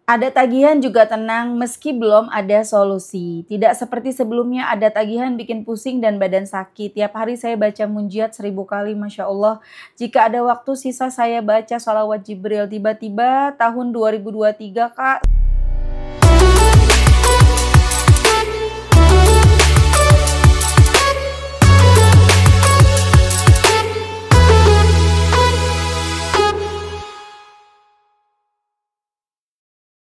Ada tagihan juga tenang meski belum ada solusi. Tidak seperti sebelumnya ada tagihan bikin pusing dan badan sakit. Tiap hari saya baca munjiat 1000 kali, Masya Allah. Jika ada waktu sisa saya baca sholawat Jibril. Tiba-tiba tahun 2023 Kak.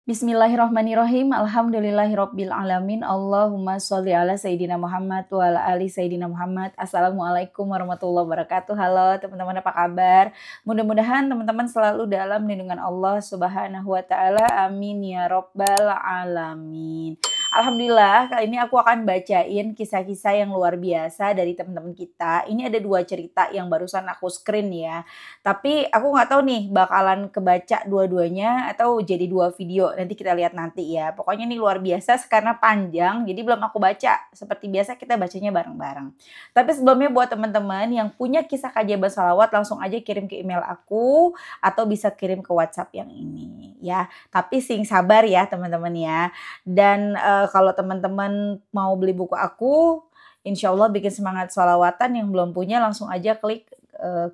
Bismillahirrahmanirrahim. Alhamdulillahirabbil alamin. Allahumma sholli ala sayidina Muhammad wa ala ali sayidina Muhammad. Assalamualaikum warahmatullahi wabarakatuh. Halo teman-teman, apa kabar? Mudah-mudahan teman-teman selalu dalam lindungan Allah Subhanahu wa taala. Amin ya rabbal alamin. Alhamdulillah, kali ini aku akan bacain kisah-kisah yang luar biasa dari teman-teman kita. Ini ada 2 cerita yang barusan aku screen ya. Tapi aku nggak tahu nih bakalan kebaca dua-duanya atau jadi 2 video. Nanti kita lihat nanti ya. Pokoknya ini luar biasa karena panjang, jadi belum aku baca. Seperti biasa kita bacanya bareng-bareng. Tapi sebelumnya buat teman-teman yang punya kisah keajaiban sholawat, langsung aja kirim ke email aku atau bisa kirim ke WhatsApp yang ini ya. Tapi sing sabar ya teman-teman ya. Dan kalau teman-teman mau beli buku aku, insya Allah bikin semangat sholawatan, yang belum punya langsung aja klik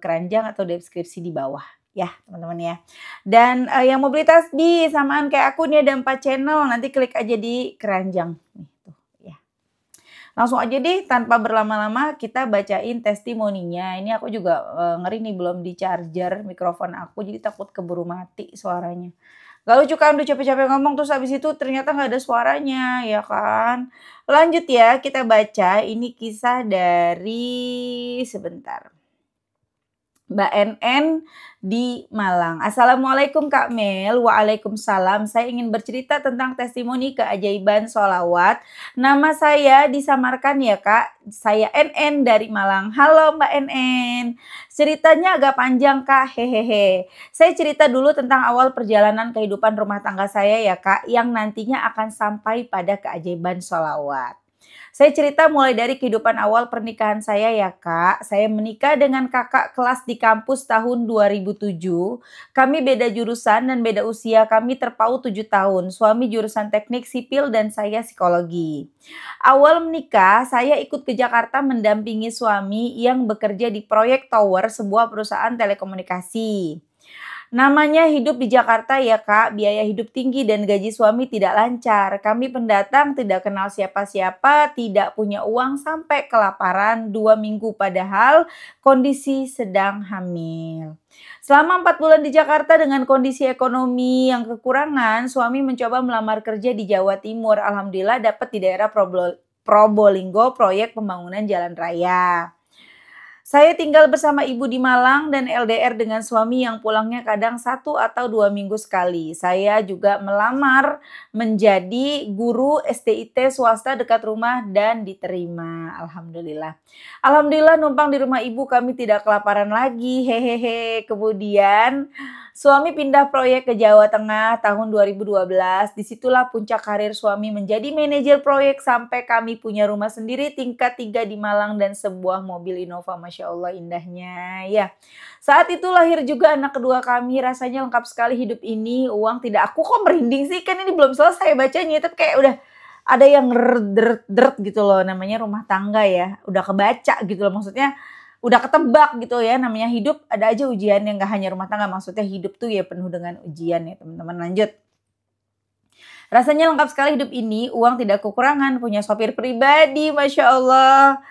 keranjang atau deskripsi di bawah ya teman-teman ya. Dan yang mau beli tasbih samaan kayak aku nih ada 4 channel, nanti klik aja di keranjang nih tuh ya. Langsung aja deh tanpa berlama-lama kita bacain testimoninya. Ini aku juga ngeri nih belum di charger mikrofon aku, jadi takut keburu mati suaranya. Gak lucu kan, udah capek-capek ngomong terus habis itu ternyata gak ada suaranya ya kan. Lanjut ya, kita baca ini kisah dari sebentar. Mbak NN di Malang. Assalamualaikum Kak Mel. Waalaikumsalam. Saya ingin bercerita tentang testimoni keajaiban sholawat. Nama saya disamarkan ya Kak. Saya NN dari Malang. Halo Mbak NN. Ceritanya agak panjang Kak. Hehehe. Saya cerita dulu tentang awal perjalanan kehidupan rumah tangga saya ya Kak. Yang nantinya akan sampai pada keajaiban sholawat. Saya cerita mulai dari kehidupan awal pernikahan saya ya Kak. Saya menikah dengan kakak kelas di kampus tahun 2007. Kami beda jurusan dan beda usia, kami terpaut 7 tahun. Suami jurusan teknik sipil dan saya psikologi. Awal menikah, saya ikut ke Jakarta mendampingi suami yang bekerja di proyek tower sebuah perusahaan telekomunikasi. Namanya hidup di Jakarta ya Kak, biaya hidup tinggi dan gaji suami tidak lancar. Kami pendatang tidak kenal siapa-siapa, tidak punya uang sampai kelaparan 2 minggu padahal kondisi sedang hamil. Selama 4 bulan di Jakarta dengan kondisi ekonomi yang kekurangan, suami mencoba melamar kerja di Jawa Timur. Alhamdulillah dapat di daerah Probolinggo proyek pembangunan jalan raya. Saya tinggal bersama ibu di Malang dan LDR dengan suami yang pulangnya kadang 1 atau 2 minggu sekali. Saya juga melamar menjadi guru SDIT swasta dekat rumah dan diterima. Alhamdulillah. Alhamdulillah numpang di rumah ibu kami tidak kelaparan lagi. Hehehe. Kemudian suami pindah proyek ke Jawa Tengah tahun 2012. Disitulah puncak karir suami menjadi manajer proyek sampai kami punya rumah sendiri tingkat 3 di Malang dan sebuah mobil Innova. Masya Allah indahnya ya. Saat itu lahir juga anak kedua kami, rasanya lengkap sekali hidup ini. Uang tidak, aku kok merinding sih, kan ini belum selesai bacanya, tapi kayak udah ada yang deret gitu loh, namanya rumah tangga ya. Udah kebaca gitu loh, maksudnya udah ketebak gitu ya, namanya hidup ada aja ujian yang gak hanya rumah tangga, maksudnya hidup tuh ya penuh dengan ujian ya teman-teman. Lanjut. Rasanya lengkap sekali hidup ini, uang tidak kekurangan, punya sopir pribadi, Masya Allah.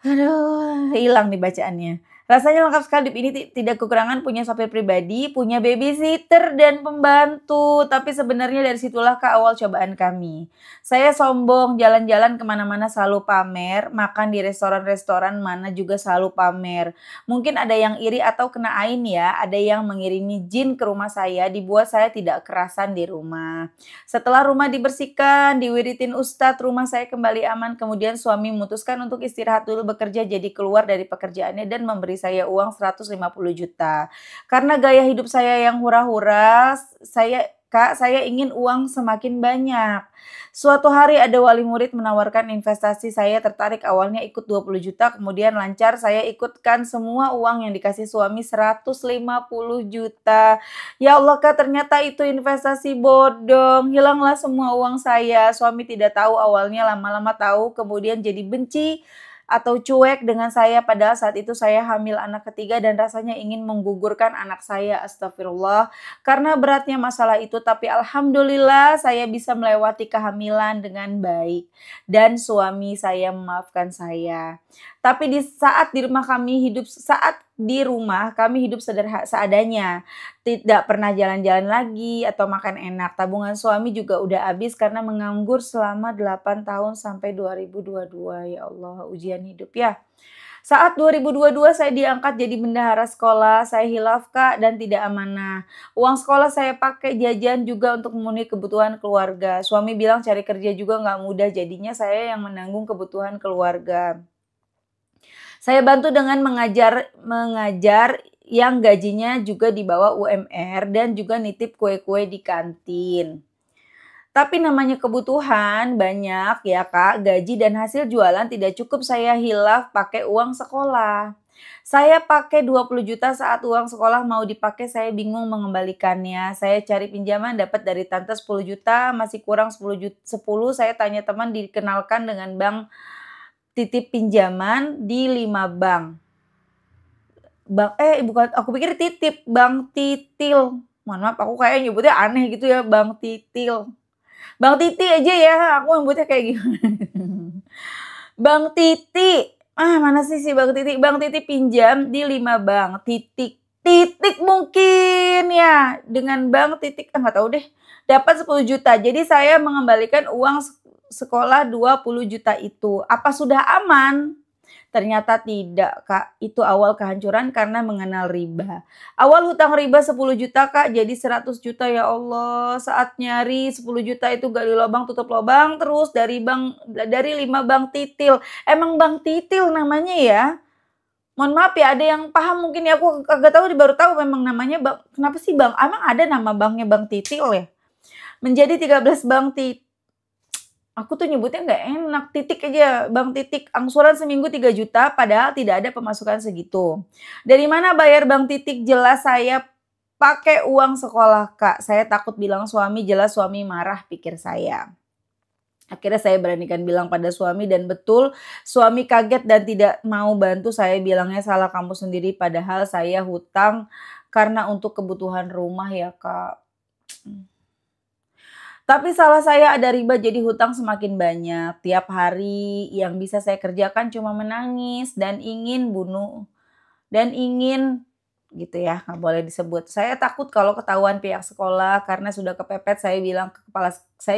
Aduh, hilang nih bacaannya. Rasanya lengkap sekali hidup ini tidak kekurangan, punya sopir pribadi, punya babysitter dan pembantu. Tapi sebenarnya dari situlah ke awal cobaan kami. Saya sombong, jalan-jalan kemana-mana selalu pamer, makan di restoran-restoran mana juga selalu pamer. Mungkin ada yang iri atau kena ain ya, ada yang mengirimi jin ke rumah saya, dibuat saya tidak kerasan di rumah. Setelah rumah dibersihkan, diwiritin ustadz, rumah saya kembali aman. Kemudian suami memutuskan untuk istirahat dulu bekerja, jadi keluar dari pekerjaannya dan memberi saya uang 150 juta. Karena gaya hidup saya yang hura-hura, saya Kak, saya ingin uang semakin banyak. Suatu hari ada wali murid menawarkan investasi, saya tertarik, awalnya ikut 20 juta, kemudian lancar saya ikutkan semua uang yang dikasih suami 150 juta. Ya Allah Kak, ternyata itu investasi bodong, hilanglah semua uang saya. Suami tidak tahu awalnya, lama-lama tahu, kemudian jadi benci atau cuek dengan saya, padahal saat itu saya hamil anak ketiga dan rasanya ingin menggugurkan anak saya, astagfirullah. Karena beratnya masalah itu, tapi alhamdulillah saya bisa melewati kehamilan dengan baik dan suami saya memaafkan saya. Tapi saat di rumah kami hidup seadanya. Tidak pernah jalan-jalan lagi atau makan enak. Tabungan suami juga udah habis karena menganggur selama 8 tahun sampai 2022. Ya Allah, ujian hidup ya. Saat 2022 saya diangkat jadi bendahara sekolah, saya hilaf Kak dan tidak amanah. Uang sekolah saya pakai jajan juga untuk memenuhi kebutuhan keluarga. Suami bilang cari kerja juga nggak mudah, jadinya saya yang menanggung kebutuhan keluarga. Saya bantu dengan mengajar yang gajinya juga di bawah UMR dan juga nitip kue-kue di kantin. Tapi namanya kebutuhan banyak ya Kak, gaji dan hasil jualan tidak cukup saya hilaf pakai uang sekolah. Saya pakai 20 juta saat uang sekolah mau dipakai saya bingung mengembalikannya. Saya cari pinjaman dapat dari tante 10 juta, masih kurang 10 juta, 10 saya tanya teman dikenalkan dengan bank titip pinjaman di 5 bank. Bukan, aku pikir titip, bank titil. Mohon maaf aku kayak nyebutnya aneh gitu ya, bank titil. Bang Titi aja ya, aku nyebutnya kayak gimana. Bang Titi, mana sih si Bang Titi? Bang Titi pinjam di 5 bank, titik mungkin ya. Dengan bank titik, nggak tahu deh. Dapat 10 juta, jadi saya mengembalikan uang sekolah 20 juta itu. Apa sudah aman? Ternyata tidak Kak, itu awal kehancuran karena mengenal riba. Awal hutang riba 10 juta Kak, jadi 100 juta ya Allah. Saat nyari 10 juta itu gali lubang tutup lubang terus dari 5 bank titil. Emang bank titil namanya ya? Mohon maaf ya, ada yang paham mungkin ya, aku kagak tahu, baru tahu memang namanya bank. Kenapa sih bank? Emang ada nama banknya bank titil ya? Menjadi 13 bank titil. Aku tuh nyebutnya nggak enak, titik aja, Bang Titik, angsuran seminggu 3 juta padahal tidak ada pemasukan segitu. Dari mana bayar Bang Titik? Jelas saya pakai uang sekolah Kak, saya takut bilang suami, jelas suami marah pikir saya. Akhirnya saya beranikan bilang pada suami dan betul suami kaget dan tidak mau bantu, saya bilangnya salah kamu sendiri padahal saya hutang karena untuk kebutuhan rumah ya Kak. Tapi salah saya ada riba jadi hutang semakin banyak. Tiap hari yang bisa saya kerjakan cuma menangis dan ingin gitu ya, nggak boleh disebut. Saya takut kalau ketahuan pihak sekolah karena sudah kepepet, saya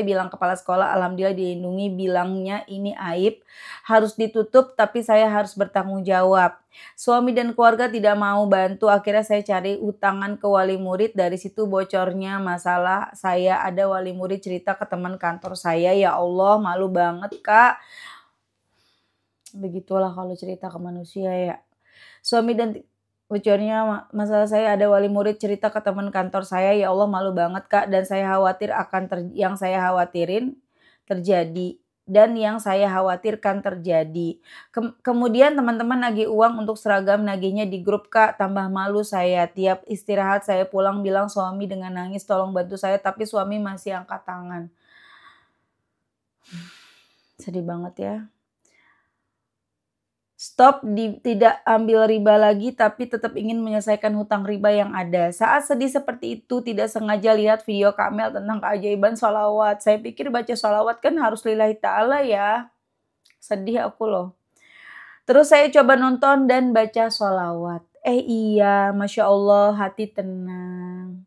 bilang kepala sekolah, alhamdulillah dilindungi, bilangnya ini aib, harus ditutup tapi saya harus bertanggung jawab. Suami dan keluarga tidak mau bantu, akhirnya saya cari utangan ke wali murid, dari situ bocornya masalah saya ada wali murid cerita ke teman kantor saya, ya Allah malu banget Kak. Begitulah kalau cerita ke manusia ya. Suami dan bocornya masalah saya ada wali murid cerita ke teman kantor saya, ya Allah malu banget Kak dan saya khawatir yang saya khawatirin terjadi dan yang saya khawatirkan terjadi. Kemudian teman-teman nagih uang untuk seragam, nagihnya di grup Kak, tambah malu saya. Tiap istirahat saya pulang bilang suami dengan nangis tolong bantu saya, tapi suami masih angkat tangan. Sedih banget ya. Stop, tidak ambil riba lagi tapi tetap ingin menyelesaikan hutang riba yang ada. Saat sedih seperti itu tidak sengaja lihat video Kamel tentang keajaiban sholawat. Saya pikir baca sholawat kan harus lillahi ta'ala ya. Sedih aku loh. Terus saya coba nonton dan baca sholawat. Iya, Masya Allah hati tenang.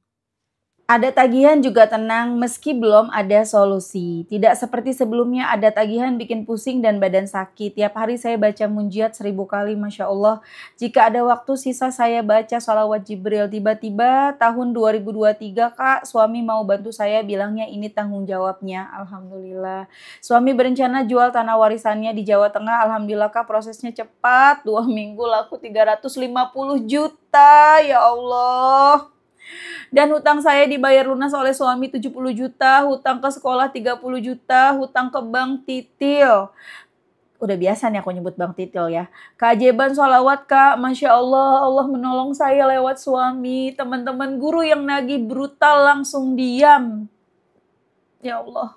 Ada tagihan juga tenang meski belum ada solusi. Tidak seperti sebelumnya ada tagihan bikin pusing dan badan sakit. Tiap hari saya baca munjiat 1000 kali, Masya Allah. Jika ada waktu sisa saya baca sholawat Jibril. Tiba-tiba tahun 2023 Kak, suami mau bantu saya, bilangnya ini tanggung jawabnya. Alhamdulillah. Suami berencana jual tanah warisannya di Jawa Tengah. Alhamdulillah Kak, prosesnya cepat. 2 minggu laku 350 juta. Ya Allah. Dan hutang saya dibayar lunas oleh suami 70 juta, hutang ke sekolah 30 juta, hutang ke bank titil. Udah biasa nih aku nyebut bank titil ya. Keajaiban sholawat Kak, Masya Allah, Allah menolong saya lewat suami. Teman-teman guru yang nagih brutal langsung diam. Ya Allah.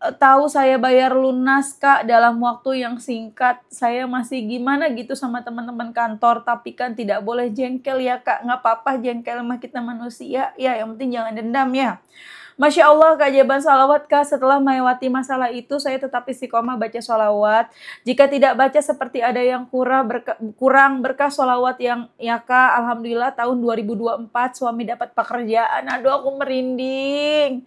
Tahu saya bayar lunas Kak dalam waktu yang singkat. Saya masih gimana gitu sama teman-teman kantor, tapi kan tidak boleh jengkel ya Kak. Nggak apa-apa jengkel mah, kita manusia. Ya yang penting jangan dendam ya. Masya Allah, keajaiban salawat Kak, setelah melewati masalah itu saya tetap istiqomah baca salawat. Jika tidak baca seperti ada yang kurang berkah salawat yang ya Kak. Alhamdulillah tahun 2024 suami dapat pekerjaan. Aduh aku merinding.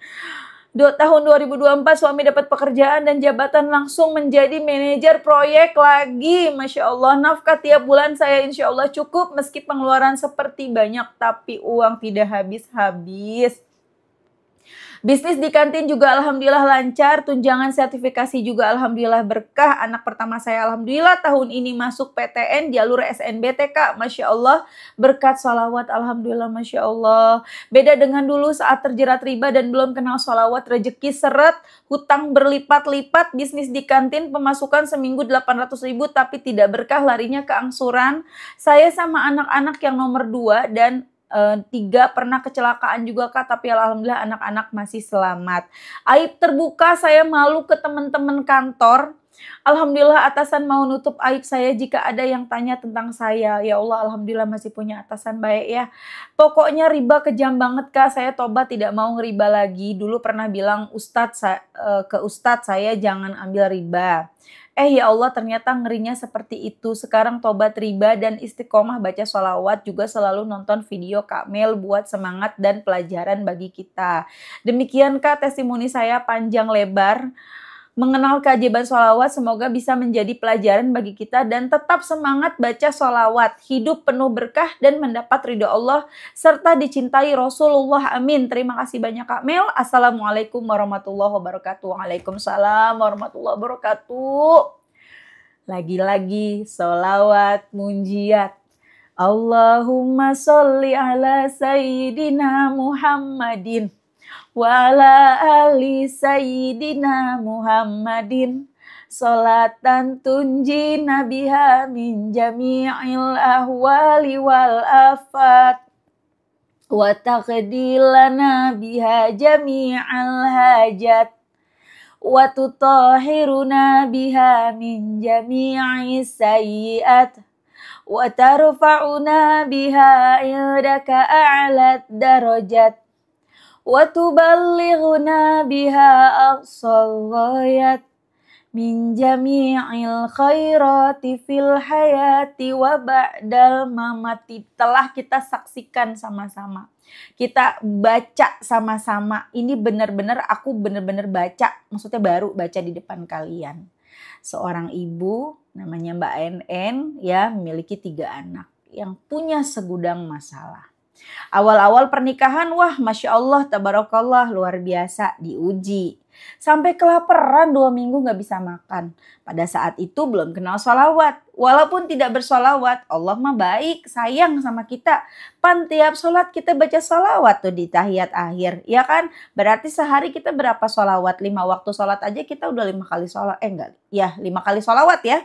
Tahun 2024 suami dapat pekerjaan dan jabatan, langsung menjadi manajer proyek lagi. Masya Allah, nafkah tiap bulan saya insya Allah cukup meski pengeluaran seperti banyak, tapi uang tidak habis-habis. Bisnis di kantin juga alhamdulillah lancar, tunjangan sertifikasi juga alhamdulillah berkah. Anak pertama saya alhamdulillah tahun ini masuk PTN jalur SNBT Kak, Masya Allah, berkat sholawat alhamdulillah Masya Allah. Beda dengan dulu saat terjerat riba dan belum kenal sholawat, rezeki seret, hutang berlipat-lipat, bisnis di kantin pemasukan seminggu 800.000 tapi tidak berkah, larinya ke angsuran. Saya sama anak-anak yang nomor 2 dan 3 pernah kecelakaan juga Kak, tapi alhamdulillah anak-anak masih selamat. Aib terbuka, saya malu ke teman-teman kantor. Alhamdulillah atasan mau nutup aib saya jika ada yang tanya tentang saya. Ya Allah, alhamdulillah masih punya atasan baik ya. Pokoknya riba kejam banget Kak, saya tobat tidak mau ngeriba lagi. Dulu pernah bilang ke Ustadz saya jangan ambil riba. Ya Allah, ternyata ngerinya seperti itu. Sekarang tobat riba dan istiqomah baca sholawat, juga selalu nonton video Kak Mel buat semangat dan pelajaran bagi kita. Demikian Kak testimoni saya panjang lebar mengenal keajaiban sholawat. Semoga bisa menjadi pelajaran bagi kita dan tetap semangat baca sholawat. Hidup penuh berkah dan mendapat ridho Allah serta dicintai Rasulullah. Amin. Terima kasih banyak Kak Mel. Assalamualaikum warahmatullahi wabarakatuh. Waalaikumsalam warahmatullahi wabarakatuh. Lagi-lagi sholawat munjiat. Allahumma sholli ala sayyidina Muhammadin wa ala ali sayyidina Muhammadin, sholatan tunjina biha min jami'il ahwali wal afat wa taqdilana biha jami'al hajat wa tutahhiruna biha min jami'i sayyi'at wa tarfa'una biha indaka a'lat darajat wa tuballighuna biha aqsal ghayat min jami'il khairati fil hayati wa ba'dal mamati. Telah kita saksikan sama-sama, kita baca sama-sama. Ini benar-benar aku benar-benar baca, maksudnya baru baca di depan kalian. Seorang ibu namanya Mbak NN ya, memiliki 3 anak yang punya segudang masalah. Awal-awal pernikahan, wah Masya Allah, tabarakallah, luar biasa, diuji. Sampai kelaparan 2 minggu gak bisa makan. Pada saat itu belum kenal sholawat. Walaupun tidak bersolawat, Allah mah baik, sayang sama kita. Tiap sholat kita baca sholawat tuh di tahiyat akhir. Ya kan? Berarti sehari kita berapa sholawat? 5 waktu sholat aja kita udah 5 kali sholat. 5 kali sholawat ya.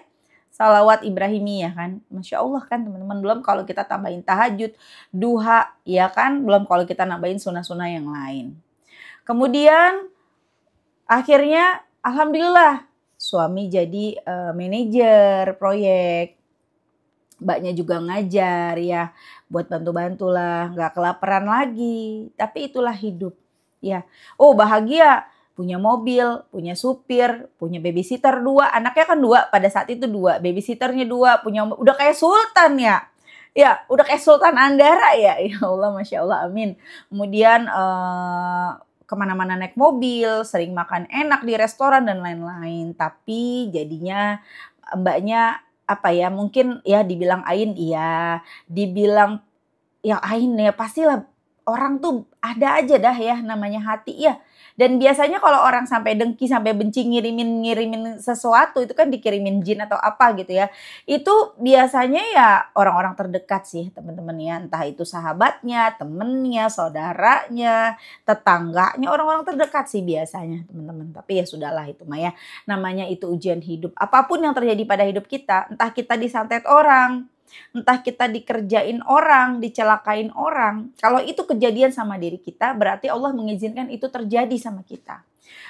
Salawat Ibrahimiyah kan. Masya Allah kan teman-teman. Belum kalau kita tambahin tahajud, duha, ya kan. Belum kalau kita nambahin sunnah-sunnah yang lain. Kemudian akhirnya alhamdulillah suami jadi manajer proyek. Mbaknya juga ngajar ya. Buat bantu-bantu lah. Gak kelaparan lagi. Tapi itulah hidup. Ya. Oh bahagia. Punya mobil, punya supir, punya babysitter 2, anaknya kan 2, pada saat itu 2, babysitternya 2, udah kayak sultan ya. Ya, udah kayak Sultan Andara ya. Ya Allah, Masya Allah, amin. Kemudian kemana-mana naik mobil, sering makan enak di restoran dan lain-lain. Tapi jadinya mbaknya mungkin ya dibilang Ain iya, dibilang ya Ain ya pastilah orang tuh ada aja dah ya namanya hati ya. Dan biasanya kalau orang sampai dengki, sampai benci ngirimin sesuatu itu kan dikirimin jin atau apa gitu ya. Itu biasanya ya orang-orang terdekat sih teman-teman ya. Entah itu sahabatnya, temennya, saudaranya, tetangganya, orang-orang terdekat sih biasanya teman-teman. Tapi ya sudahlah itu mah ya. Namanya itu ujian hidup. Apapun yang terjadi pada hidup kita, entah kita disantet orang, entah kita dikerjain orang, dicelakain orang. Kalau itu kejadian sama diri kita, berarti Allah mengizinkan itu terjadi sama kita.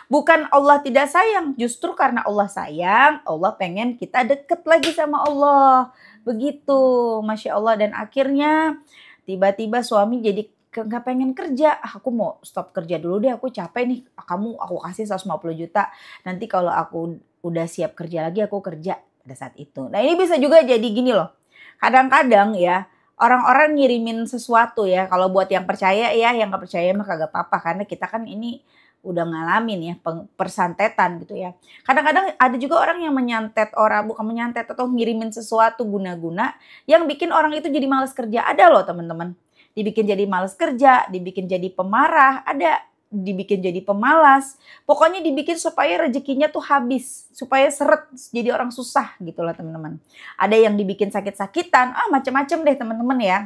Bukan Allah tidak sayang, justru karena Allah sayang, Allah pengen kita deket lagi sama Allah. Begitu, Masya Allah. Dan akhirnya tiba-tiba suami jadi nggak pengen kerja. Aku mau stop kerja dulu deh, aku capek nih. Aku kasih 150 juta. Nanti kalau aku udah siap kerja lagi, aku kerja pada saat itu. Nah ini bisa juga jadi gini loh. Kadang-kadang ya orang-orang ngirimin sesuatu ya, kalau buat yang percaya ya, yang nggak percaya mah kagak apa-apa karena kita kan ini udah ngalamin ya persantetan gitu ya. Kadang-kadang ada juga orang yang menyantet orang, bukan menyantet atau ngirimin sesuatu guna-guna yang bikin orang itu jadi malas kerja. Ada loh teman-teman. Dibikin jadi malas kerja, dibikin jadi pemarah, ada dibikin jadi pemalas. Pokoknya dibikin supaya rezekinya tuh habis, supaya seret jadi orang susah gitu lah teman-teman. Ada yang dibikin sakit-sakitan, macam-macam deh teman-teman ya.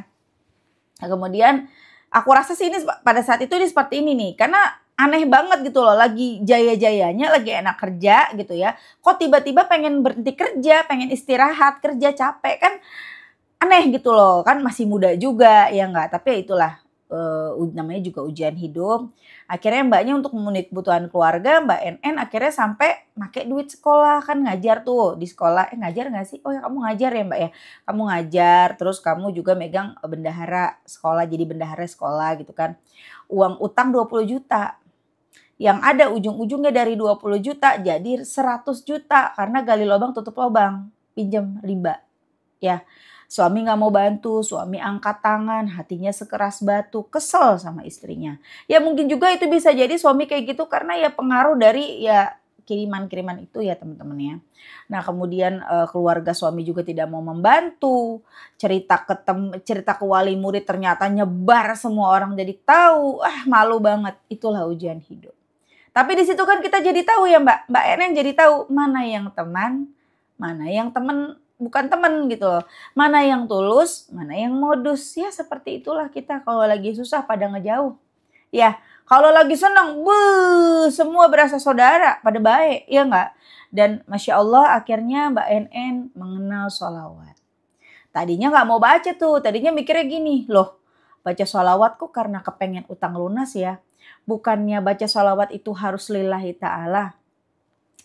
Nah, kemudian aku rasa sih ini pada saat itu ini seperti ini nih, karena aneh banget gitu loh, lagi jaya-jayanya, lagi enak kerja gitu ya. Kok tiba-tiba pengen berhenti kerja, pengen istirahat, kerja capek kan aneh gitu loh, kan masih muda juga ya enggak, tapi ya itulah namanya juga ujian hidup. Akhirnya mbaknya untuk memenuhi kebutuhan keluarga, Mbak NN akhirnya sampai pakai duit sekolah, kan ngajar tuh di sekolah. Ngajar nggak sih? Oh ya kamu ngajar ya Mbak ya. Kamu ngajar, terus kamu juga megang bendahara sekolah, jadi bendahara sekolah gitu kan. Uang utang 20 juta. Yang ada ujung-ujungnya dari 20 juta jadi 100 juta karena gali lubang tutup lubang, pinjam riba. Ya. Suami gak mau bantu, suami angkat tangan, hatinya sekeras batu, kesel sama istrinya. Ya mungkin juga itu bisa jadi suami kayak gitu karena ya pengaruh dari ya kiriman-kiriman itu ya teman-teman ya. Nah kemudian keluarga suami juga tidak mau membantu, cerita ke wali murid ternyata nyebar, semua orang jadi tahu, malu banget. Itulah ujian hidup. Tapi di situ kan kita jadi tahu ya Mbak Enen jadi tahu mana yang teman, mana yang teman bukan teman gitu loh. Mana yang tulus, mana yang modus. Ya seperti itulah kita kalau lagi susah pada ngejauh. Ya kalau lagi senang, semua berasa saudara, pada baik, ya enggak? Dan Masya Allah akhirnya Mbak NN mengenal sholawat. Tadinya nggak mau baca tuh, tadinya mikirnya gini, loh baca sholawat kok karena kepengen utang lunas ya. Bukannya baca sholawat itu harus lillahi ta'ala.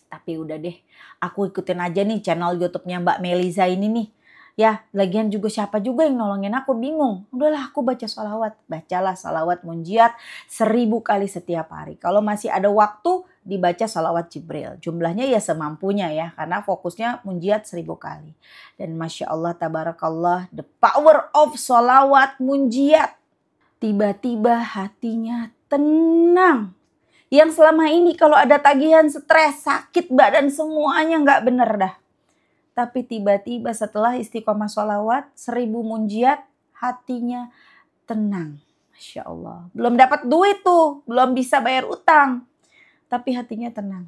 Tapi udah deh, aku ikutin aja nih channel YouTube-nya Mbak Meliza ini nih. Ya, lagian juga siapa juga yang nolongin aku, bingung. Udahlah aku baca sholawat. Bacalah sholawat munjiat 1000 kali setiap hari. Kalau masih ada waktu, dibaca sholawat Jibril. Jumlahnya ya semampunya ya, karena fokusnya munjiat 1000 kali. Dan Masya Allah, tabarakallah, the power of sholawat munjiat. Tiba-tiba hatinya tenang. Yang selama ini kalau ada tagihan stres, sakit badan semuanya nggak bener dah. Tapi tiba-tiba setelah istiqomah sholawat 1000 munjiat hatinya tenang. Masya Allah. Belum dapat duit tuh, belum bisa bayar utang. Tapi hatinya tenang.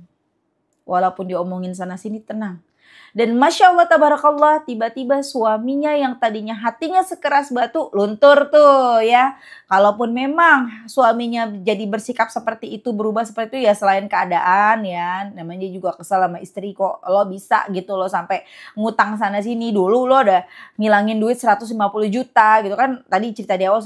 Walaupun diomongin sana sini tenang. Dan Masya Allah tabarakallah tiba-tiba suaminya yang tadinya hatinya sekeras batu luntur tuh ya. Kalaupun memang suaminya jadi bersikap seperti itu, berubah seperti itu ya selain keadaan ya. Namanya juga kesal sama istri, kok lo bisa gitu lo sampai ngutang sana sini. Dulu lo udah ngilangin duit 150 juta gitu kan. Tadi cerita di awal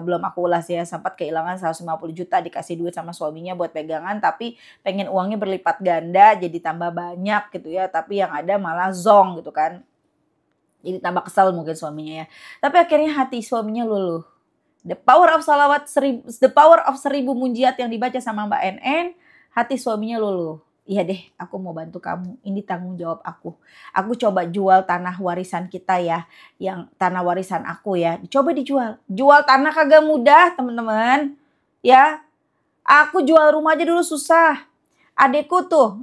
belum aku ulas ya, sempat kehilangan 150 juta dikasih duit sama suaminya buat pegangan, tapi pengen uangnya berlipat ganda jadi tambah banyak gitu ya. Tapi yang ada malah zong gitu kan. Jadi tambah kesal mungkin suaminya ya. Tapi akhirnya hati suaminya luluh. The power of salawat, the power of 1000 munjiat yang dibaca sama Mbak NN, hati suaminya luluh. Iya deh, aku mau bantu kamu. Ini tanggung jawab aku. Aku coba jual tanah warisan kita ya. Yang tanah warisan aku ya. Coba dijual. Jual tanah kagak mudah teman-teman. Ya, aku jual rumah aja dulu susah. Adekku tuh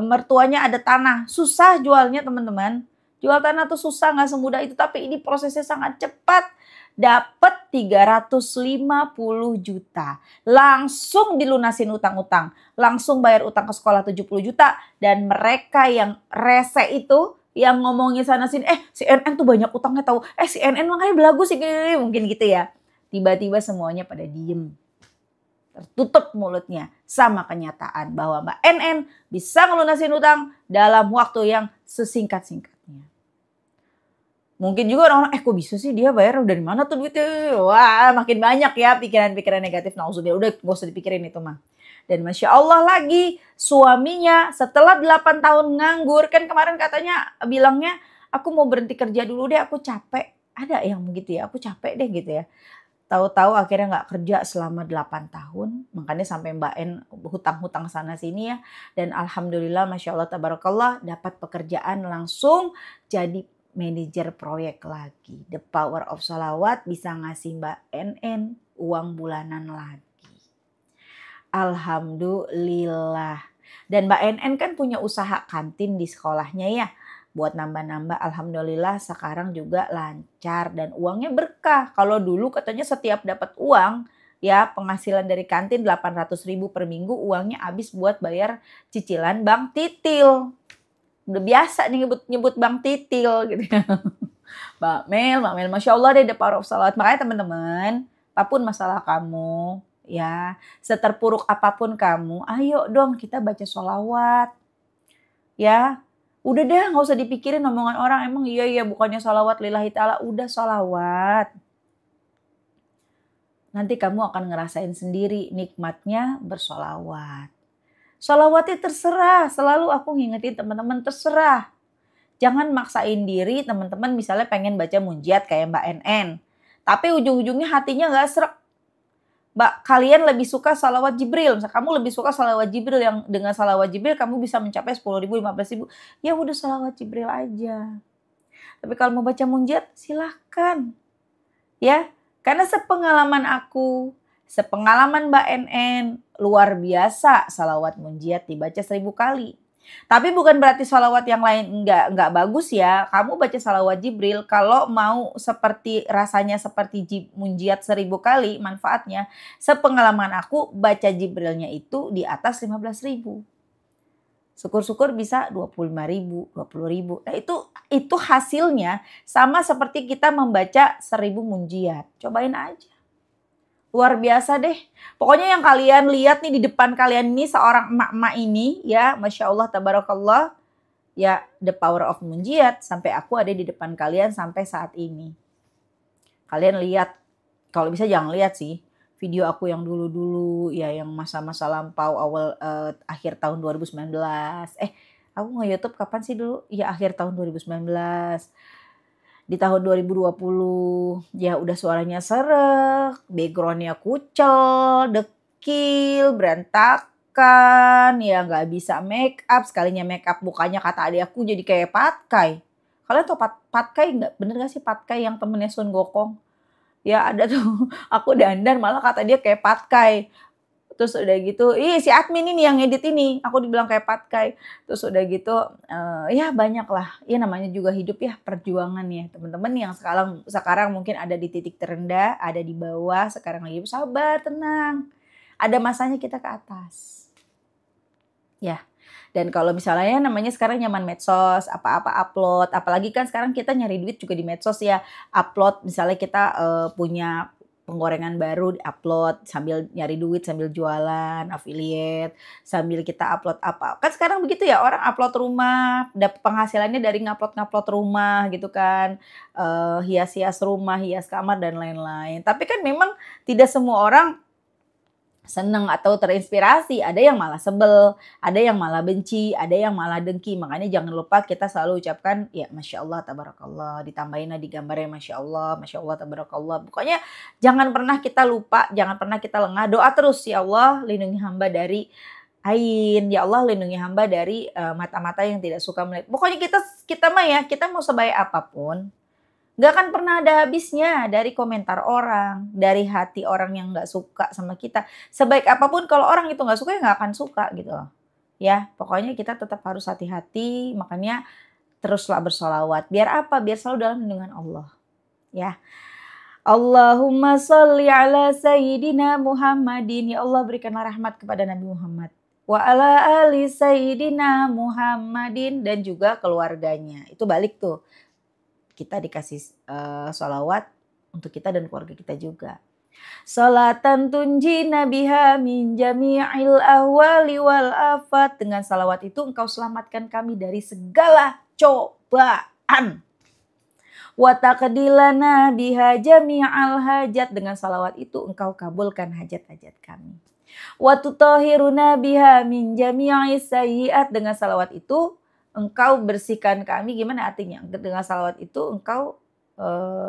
mertuanya ada tanah, susah jualnya teman-teman. Jual tanah tuh susah, nggak semudah itu, tapi ini prosesnya sangat cepat dapat 350 juta. Langsung dilunasin utang-utang. Langsung bayar utang ke sekolah 70 juta. Dan mereka yang rese itu, yang ngomongin sana sini, CNN tuh banyak utangnya tahu. CNN makanya belagu sih, mungkin gitu ya. Tiba-tiba semuanya pada diem. Tertutup mulutnya sama kenyataan bahwa Mbak NN bisa ngelunasin utang dalam waktu yang sesingkat-singkatnya. Mungkin juga orang-orang, kok bisa sih dia bayar dari mana tuh duitnya? Wah, makin banyak ya pikiran-pikiran negatif. Nauzubillah, udah gak usah dipikirin itu mah. Dan Masya Allah lagi suaminya setelah 8 tahun nganggur, kan kemarin katanya bilangnya aku mau berhenti kerja dulu deh, aku capek. Ada yang begitu ya, aku capek deh gitu ya. Tahu-tahu akhirnya nggak kerja selama 8 tahun, makanya sampai Mbak N hutang-hutang sana sini ya. Dan alhamdulillah Masya Allah tabarakallah dapat pekerjaan langsung jadi manajer proyek lagi. The power of sholawat bisa ngasih Mbak NN uang bulanan lagi. Alhamdulillah. Dan Mbak NN kan punya usaha kantin di sekolahnya ya. Buat nambah-nambah, alhamdulillah sekarang juga lancar dan uangnya berkah. Kalau dulu katanya setiap dapat uang, ya penghasilan dari kantin 800.000 per minggu, uangnya habis buat bayar cicilan bank titil. Udah biasa nih nyebut bank titil gitu ya. Mbak Mel, Masya Allah deh the power of salawat. Makanya teman-teman, apapun masalah kamu, ya seterpuruk apapun kamu, ayo dong kita baca sholawat. Ya, udah deh gak usah dipikirin omongan orang. Emang iya bukannya sholawat lillahi ta'ala. Udah sholawat. Nanti kamu akan ngerasain sendiri nikmatnya bersholawat. Sholawatnya terserah. Selalu aku ngingetin teman-teman terserah. Jangan maksain diri teman-teman misalnya pengen baca munjiat kayak Mbak NN. Tapi ujung-ujungnya hatinya gak srek. Mbak, kalian lebih suka salawat Jibril. Misalnya kamu lebih suka salawat Jibril yang dengan salawat Jibril kamu bisa mencapai 10.000, 15.000. Ya udah salawat Jibril aja. Tapi kalau mau baca munjiat silahkan. Ya, karena sepengalaman aku, sepengalaman Mbak NN, luar biasa salawat munjiat dibaca 1000 kali. Tapi bukan berarti salawat yang lain nggak bagus ya. Kamu baca salawat Jibril kalau mau seperti rasanya seperti munjiat 1000 kali manfaatnya. Sepengalaman aku baca Jibrilnya itu di atas 15.000. Syukur-syukur bisa 25.000, 20.000. Nah itu hasilnya sama seperti kita membaca 1000 munjiat. Cobain aja. Luar biasa deh. Pokoknya yang kalian lihat nih di depan kalian ini seorang emak-emak ini ya, Masya Allah tabarakallah. Ya the power of munjiat sampai aku ada di depan kalian sampai saat ini. Kalian lihat, kalau bisa jangan lihat sih video aku yang dulu-dulu ya, yang masa-masa lampau awal akhir tahun 2019. Aku nge-YouTube kapan sih dulu? Ya akhir tahun 2019. Di tahun 2020 ya udah suaranya serek, backgroundnya kucel, dekil, berantakan, ya nggak bisa make up. Sekalinya make up mukanya kata adik aku jadi kayak patkai. Kalian tau patkai nggak? Bener gak sih patkai yang temennya Sun Gokong? Ya ada tuh, aku dandan malah kata dia kayak patkai. Terus udah gitu, si admin ini yang edit ini, aku dibilang kayak patkai. Terus udah gitu, ya banyak lah. Ya namanya juga hidup ya, perjuangan ya. Teman-teman yang sekarang mungkin ada di titik terendah, ada di bawah, sekarang lagi sabar, tenang. Ada masanya kita ke atas. Ya. Dan kalau misalnya namanya sekarang nyaman medsos, apa-apa upload. Apalagi kan sekarang kita nyari duit juga di medsos ya. Upload misalnya kita punya penggorengan baru di-upload sambil nyari duit, sambil jualan, affiliate, sambil kita upload apa. Kan sekarang begitu ya, orang upload rumah, dapat penghasilannya dari ngupload rumah gitu kan. Hias-hias rumah, hias kamar dan lain-lain. Tapi kan memang tidak semua orang seneng atau terinspirasi, ada yang malah sebel, ada yang malah benci, ada yang malah dengki. Makanya jangan lupa kita selalu ucapkan ya Masya Allah tabarakallah, ditambahin di gambarnya Masya Allah tabarakallah. Pokoknya jangan pernah kita lupa, jangan pernah kita lengah, doa terus ya Allah lindungi hamba dari ain, ya Allah lindungi hamba dari mata-mata yang tidak suka melihat. Pokoknya kita mah ya, kita mau sebaik apapun gak akan pernah ada habisnya dari komentar orang, dari hati orang yang gak suka sama kita. Sebaik apapun kalau orang itu gak suka ya gak akan suka gitu loh. Ya pokoknya kita tetap harus hati-hati, makanya teruslah bersolawat. Biar apa? Biar selalu dalam lindungan Allah. Ya. Allahumma sholli ala Sayyidina Muhammadin. Ya Allah, berikanlah rahmat kepada Nabi Muhammad. Wa ala ali Sayyidina Muhammadin. Dan juga keluarganya. Itu balik tuh. Kita dikasih sholawat untuk kita dan keluarga kita juga. Salatan tunjina biha min jami'il ahwali wal afat. Dengan salawat itu engkau selamatkan kami dari segala cobaan. Wa taqdilana biha jami'al hajat. Dengan salawat itu engkau kabulkan hajat-hajat kami. Wa tutahhiruna biha min jami'is sayyi'at. Dengan salawat itu engkau bersihkan kami. Gimana artinya? Dengan salawat itu engkau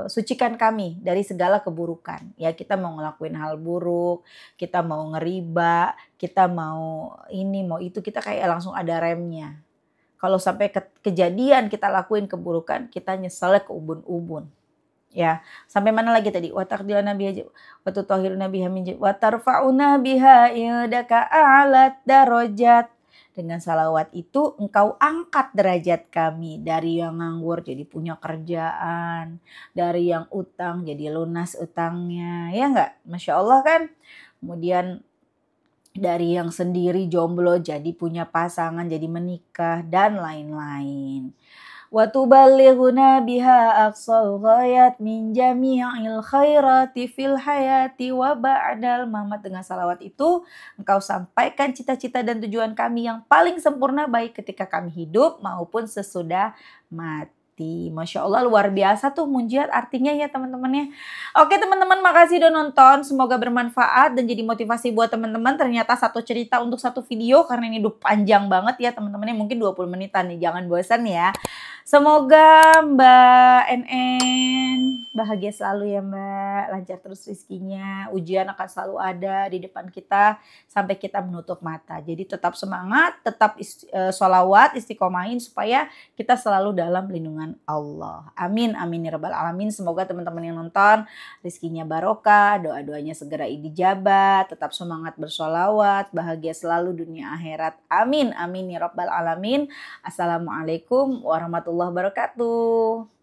sucikan kami dari segala keburukan. Ya, kita mau ngelakuin hal buruk, kita mau ngeriba, kita mau ini mau itu, kita kayak langsung ada remnya. Kalau sampai kejadian kita lakuin keburukan, kita nyeselnya ke ubun-ubun. Ya, sampai mana lagi tadi? Wa taqdilana biha wa tutahhiruna biha min wa tarfa'una biha indaka a'lat darajat. Dengan salawat itu engkau angkat derajat kami. Dari yang nganggur jadi punya kerjaan. Dari yang utang jadi lunas utangnya. Ya enggak? Masya Allah kan? Kemudian dari yang sendiri jomblo jadi punya pasangan, jadi menikah dan lain-lain. Wa tuballighuna biha aqsal ghayat min jami'il khairati fil hayati wa ba'dal mamat. Dengan salawat itu engkau sampaikan cita-cita dan tujuan kami yang paling sempurna baik ketika kami hidup maupun sesudah mati. Masya Allah, luar biasa tuh munjiat artinya ya teman-temannya. Oke teman-teman, makasih udah nonton. Semoga bermanfaat dan jadi motivasi buat teman-teman. Ternyata satu cerita untuk satu video karena ini udah panjang banget ya teman-temannya. Mungkin 20 menitan nih, jangan bosan ya. Semoga Mbak NN bahagia selalu ya Mbak. Lancar terus rezekinya. Ujian akan selalu ada di depan kita sampai kita menutup mata. Jadi tetap semangat, tetap sholawat, istiqomahin supaya kita selalu dalam lindungan Allah. Amin, amin ya rabbal alamin. Semoga teman-teman yang nonton rezekinya barokah, doa-doanya segera dijabah, tetap semangat bersholawat, bahagia selalu dunia akhirat. Amin, amin ya rabbal alamin. Assalamualaikum warahmatullahi wabarakatuh.